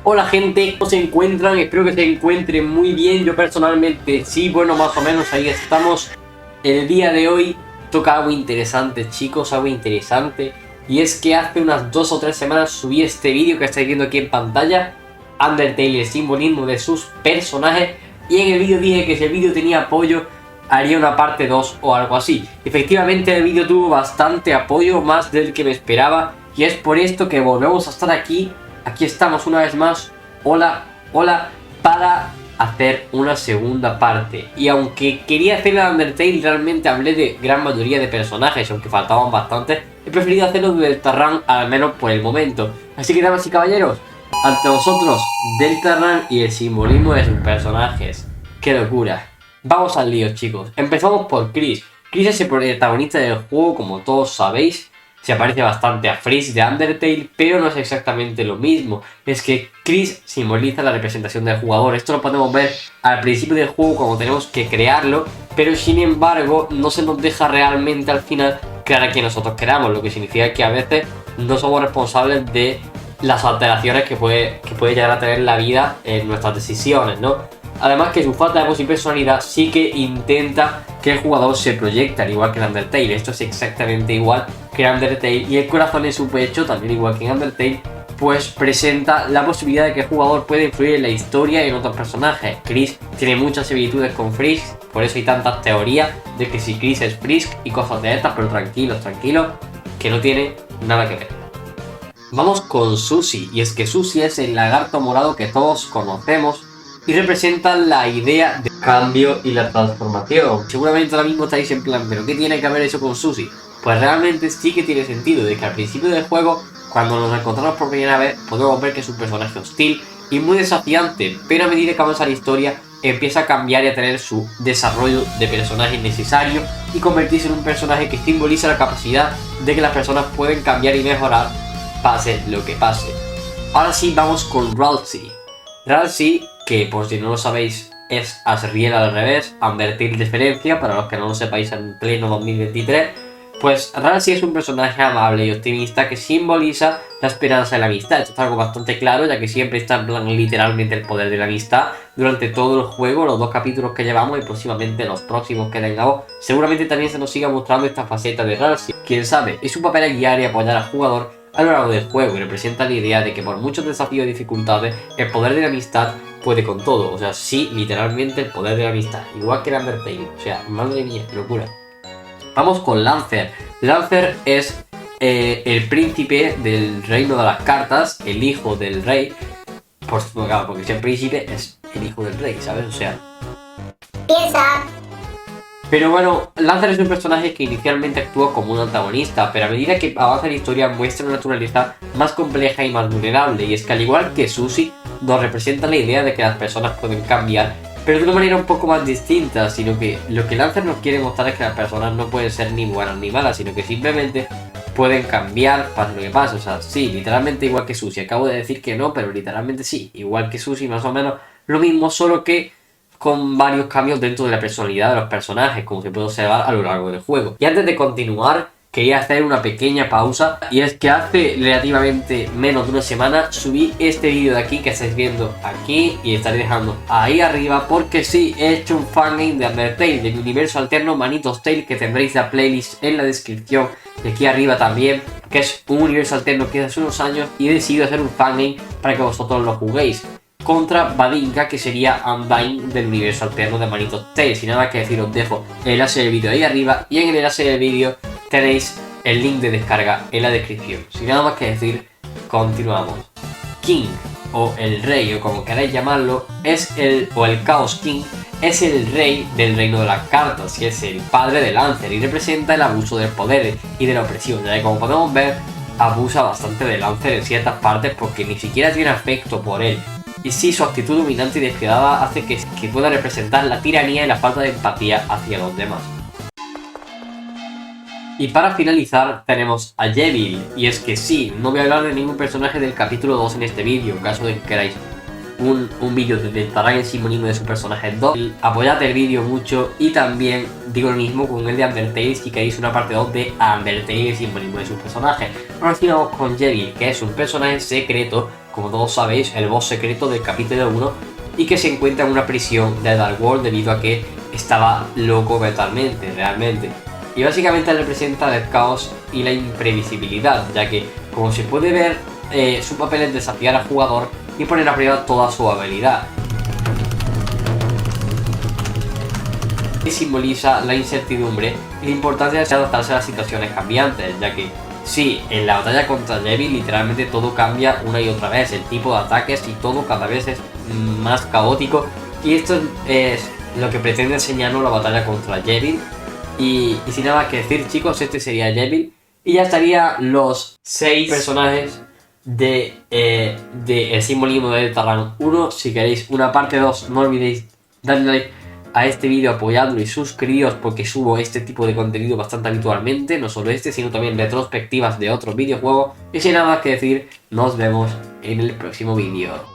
Hola gente, ¿cómo se encuentran? Espero que se encuentren muy bien. Yo personalmente sí, bueno, más o menos ahí estamos. El día de hoy toca algo interesante, chicos, algo interesante. Y es que hace unas 2 o 3 semanas subí este vídeo que estáis viendo aquí en pantalla, Undertale, el simbolismo de sus personajes. Y en el vídeo dije que si el vídeo tenía apoyo, haría una parte 2 o algo así. Efectivamente el vídeo tuvo bastante apoyo, más del que me esperaba. Y es por esto que volvemos a estar aquí. Aquí estamos una vez más, hola, para hacer una segunda parte. Y aunque quería hacer la Undertale, realmente hablé de gran mayoría de personajes, aunque faltaban bastantes, he preferido hacerlo de Deltarune, al menos por el momento. Así que, damas y caballeros, ante vosotros, Deltarune y el simbolismo de sus personajes. ¡Qué locura! Vamos al lío, chicos. Empezamos por Chris. Chris es el protagonista del juego, como todos sabéis. Se parece bastante a Freeze de Undertale, pero no es exactamente lo mismo. Es que Chris simboliza la representación del jugador. Esto lo podemos ver al principio del juego cuando tenemos que crearlo, pero sin embargo no se nos deja realmente al final crear a quien nosotros queramos, lo que significa que a veces no somos responsables de las alteraciones que puede llegar a tener la vida en nuestras decisiones, ¿no? Además que su falta de voz y personalidad sí que intenta que el jugador se proyecte, al igual que en Undertale. Esto es exactamente igual que en Undertale, y el corazón en su pecho, también igual que en Undertale, pues presenta la posibilidad de que el jugador pueda influir en la historia y en otros personajes. Chris tiene muchas similitudes con Frisk, por eso hay tantas teorías de que si Chris es Frisk y cosas de estas, pero tranquilos, que no tiene nada que ver. Vamos con Susie, y es que Susie es el lagarto morado que todos conocemos y representa la idea de cambio y la transformación. Seguramente ahora mismo estáis en plan, ¿pero qué tiene que ver eso con Susie? Pues realmente sí que tiene sentido, de que al principio del juego, cuando nos encontramos por primera vez, podemos ver que es un personaje hostil y muy desafiante, pero a medida que avanza la historia, empieza a cambiar y a tener su desarrollo de personaje necesario y convertirse en un personaje que simboliza la capacidad de que las personas pueden cambiar y mejorar, pase lo que pase. Ahora sí, vamos con Ralsei. Ralsei, que por si no lo sabéis es Asriel al revés, Undertale diferencia, para los que no lo sepáis en pleno 2023, pues Ralsei es un personaje amable y optimista que simboliza la esperanza y la amistad. Esto es algo bastante claro, ya que siempre está en plan literalmente el poder de la amistad durante todo el juego, los 2 capítulos que llevamos y próximamente los próximos que tengamos. Seguramente también se nos siga mostrando esta faceta de Ralsei. Quién sabe, es un papel es guiar y apoyar al jugador a lo largo del juego y representa la idea de que por muchos desafíos y dificultades, el poder de la amistad puede con todo. O sea, sí, literalmente el poder de la amistad, igual que el Undertale. O sea, madre mía, qué locura. Vamos con Lancer. Lancer es el príncipe del reino de las cartas, el hijo del rey. Claro, porque si el príncipe es el hijo del rey, ¿sabes? O sea, piensa. pero bueno, Lancer es un personaje que inicialmente actúa como un antagonista, pero a medida que avanza la historia muestra una naturaleza más compleja y más vulnerable, y es que al igual que Susie, nos representa la idea de que las personas pueden cambiar, pero de una manera un poco más distinta, sino que lo que Lancer nos quiere mostrar es que las personas no pueden ser ni buenas ni malas, sino que simplemente pueden cambiar para lo que pasa. O sea, sí, literalmente igual que Susie. Acabo de decir que no, pero literalmente sí, igual que Susie, más o menos lo mismo, solo que con varios cambios dentro de la personalidad de los personajes, como se puede observar a lo largo del juego. Y antes de continuar, quería hacer una pequeña pausa, y es que hace relativamente menos de una semana subí este vídeo de aquí que estáis viendo aquí y estaré dejando ahí arriba, porque sí, he hecho un fangame de Undertale, de mi universo alterno Manitos Tale, que tendréis la playlist en la descripción y aquí arriba también, que es un universo alterno que hace unos años, y he decidido hacer un fangame para que vosotros lo juguéis contra Badinka, que sería Undyne del universo alterno de Manitos Tale. Sin nada que decir, os dejo el enlace del vídeo ahí arriba, y en el enlace del vídeo tenéis el link de descarga en la descripción. Sin nada más que decir, continuamos. King, o el rey, o como queráis llamarlo, o el Chaos King, es el rey del reino de las cartas, y es el padre de Lancer, y representa el abuso del poder y de la opresión, ya que como podemos ver, abusa bastante de Lancer en ciertas partes porque ni siquiera tiene afecto por él. Y sí, su actitud dominante y despiadada hace que pueda representar la tiranía y la falta de empatía hacia los demás. Y para finalizar tenemos a Yevil, y es que sí, no voy a hablar de ningún personaje del capítulo 2 en este vídeo, en caso de que queráis un vídeo de Deltarune el simbolismo de su personaje 2. Apoyad el vídeo mucho, y también digo lo mismo con el de Undertale si queréis una parte 2 de Undertale el simbolismo de su personaje. Ahora sí vamos con Yevil, que es un personaje secreto como todos sabéis, el boss secreto del capítulo 1 y que se encuentra en una prisión de Dark World debido a que estaba loco mentalmente, realmente. Y básicamente representa el caos y la imprevisibilidad, ya que, como se puede ver, su papel es desafiar al jugador y poner a prueba toda su habilidad. Y simboliza la incertidumbre y la importancia de adaptarse a las situaciones cambiantes, ya que sí, en la batalla contra Devil literalmente todo cambia una y otra vez, el tipo de ataques y todo cada vez es más caótico, y esto es lo que pretende enseñarnos la batalla contra Devil. Y sin nada más que decir, chicos, este sería Devil y ya estarían los 6 personajes de el simbolismo de Deltarune 1. Si queréis una parte 2, no olvidéis darle like a este vídeo, apoyadlo y suscribiros porque subo este tipo de contenido bastante habitualmente, no solo este, sino también retrospectivas de otros videojuegos. Y sin nada más que decir, nos vemos en el próximo vídeo.